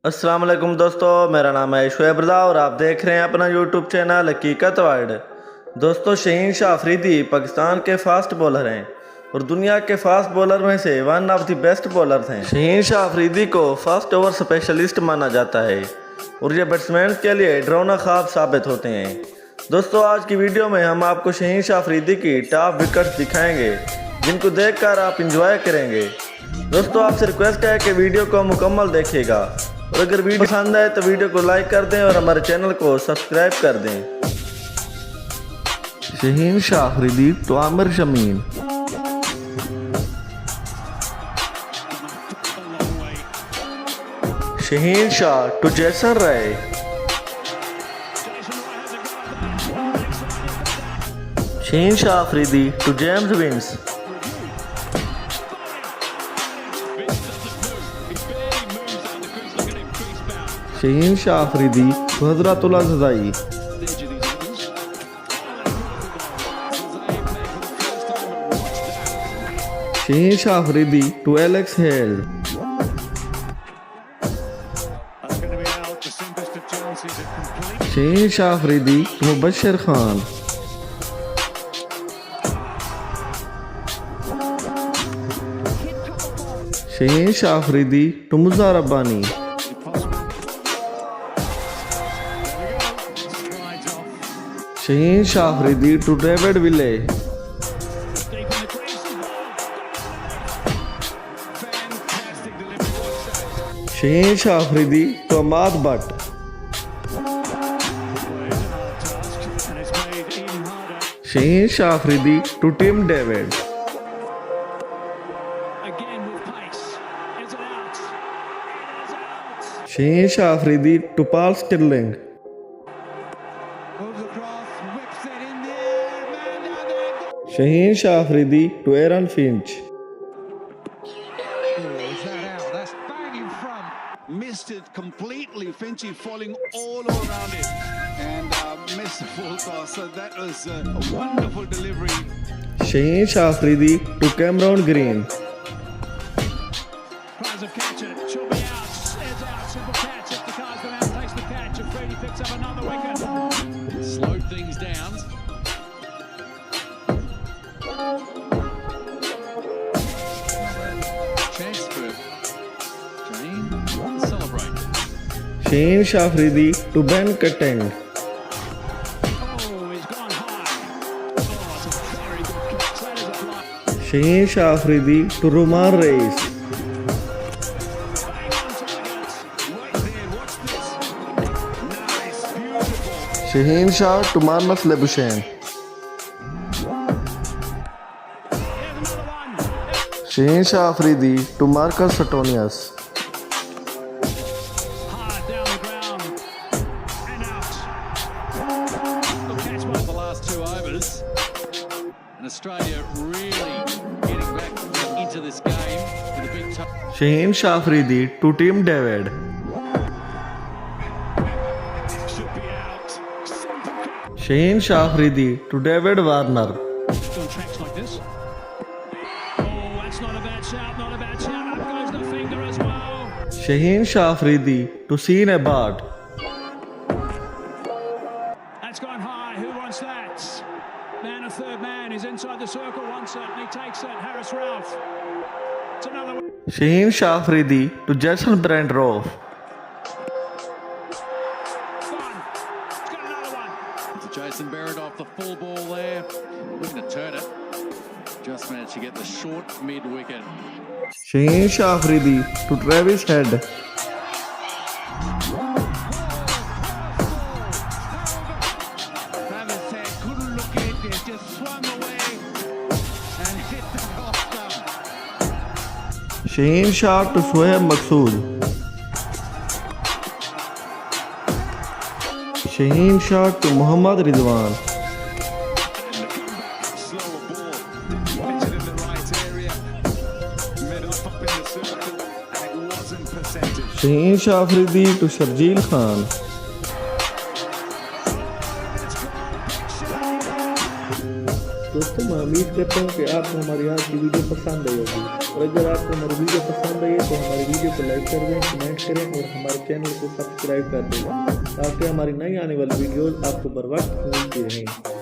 अस्सलाम वालेकुम दोस्तों, मेरा नाम है शोएब रज़ा और आप देख रहे हैं अपना यूट्यूब चैनल हकीकत वर्ल्ड। दोस्तों, शहीन शाह अफरीदी पाकिस्तान के फास्ट बॉलर हैं और दुनिया के फास्ट बॉलर में से one of the best bowler हैं। शहीन शाह अफरीदी को फास्ट ओवर स्पेशलिस्ट माना जाता है और ये बैट्समैन के लिए डरावना ख्वाब साबित होते हैं। दोस्तों, आज की वीडियो में हम आपको शहीन शाह अफरीदी की टॉप विकेट्स दिखाएंगे जिनको देखकर आप इंजॉय करेंगे। दोस्तों, आपसे रिक्वेस्ट है कि वीडियो को मुकम्मल देखिएगा और अगर वीडियो पसंद आए तो वीडियो को लाइक कर दें और हमारे चैनल को सब्सक्राइब कर दें। Shaheen Shah Afridi to Aamir Shamin. Shaheen Shah to Jason Roy. Shaheen Shah Afridi to James Vince. Shaheen Shah Afridi to Hazratullah Zazai. Shaheen Shah Afridi to Alex Hale. Shaheen Shah Afridi to Mubashir Khan. Shaheen Shah Afridi to Muza Rabbani. Shaheen Shah Afridi to David Willey. Shaheen Shah Afridi to Amad Butt. Shaheen Shah Afridi to Tim David. Shaheen Shah Afridi to Paul Stirling. Shaheen Shah Afridi to Aaron Finch. Missed it completely. Finchy falling all around it and missed the full toss. So that was a wonderful delivery. Shaheen Shah Afridi to Cameron Green. Tries to catch it. She'll be out. It's out. Simple catch. If the car's gone out, takes the catch. Afridi picks up another wicket. Slowed things down. Chance for Shaheen to celebrate. Shaheen Shah Afridi to Ben Keteng. Oh, he's gone high. Oh, it's a very good catch. That is a fly. Shaheen Shah Afridi to Rumar Reis. Bang on target. Wait there. Watch this. Nice. Beautiful. Shaheen Shah to Marnus Labuschagne. Here's another one. Shaheen Shah Afridi to Marcus Antonius. Hard down the ground and out. Good catch by the last 2 overs. And Australia really getting back into this game with a big touch. Shaheen Shah Afridi to Tim David. Should be out. Shaheen Shah Afridi to David Warner. Still tracks like this. Oh, that's not a bad shout, not a bad shout. Up goes the finger as well. Shaheen Shah Afridi to Sheen Abad. That's gone high. Who wants that? Man, a third man is inside the circle, wants it, and he takes it. Harris Ralph. It's another one. Shaheen Shah Afridi to Jason Brandroff. Gone. It's got another one. To Jason Barrett off the full ball there, looking to turn it. Just managed to get the short mid wicket. Shaheen Shah Afridi to Travis Head. Travis said, couldn't look at this, just swung away and hit the off stump. Shaheen Shah to Shoaib Maqsood. Shaheen Shah to Muhammad Rizwan. Slower ball, pitch it in the right area, middle up in the circle, and it wasn't percentage. Shaheen Shah Afridi to Sharjeel Khan. दोस्तों मैं उम्मीद करता हूँ कि आपको हमारी आज की वीडियो पसंद आई होगी, और अगर आपको हमारी वीडियो पसंद आई है तो हमारी वीडियो को लाइक कर दें, कमेंट करें और हमारे चैनल को सब्सक्राइब कर दें ताकि हमारी नई आने वाली वीडियोज़ आपको बर वक्त मिलती रहें।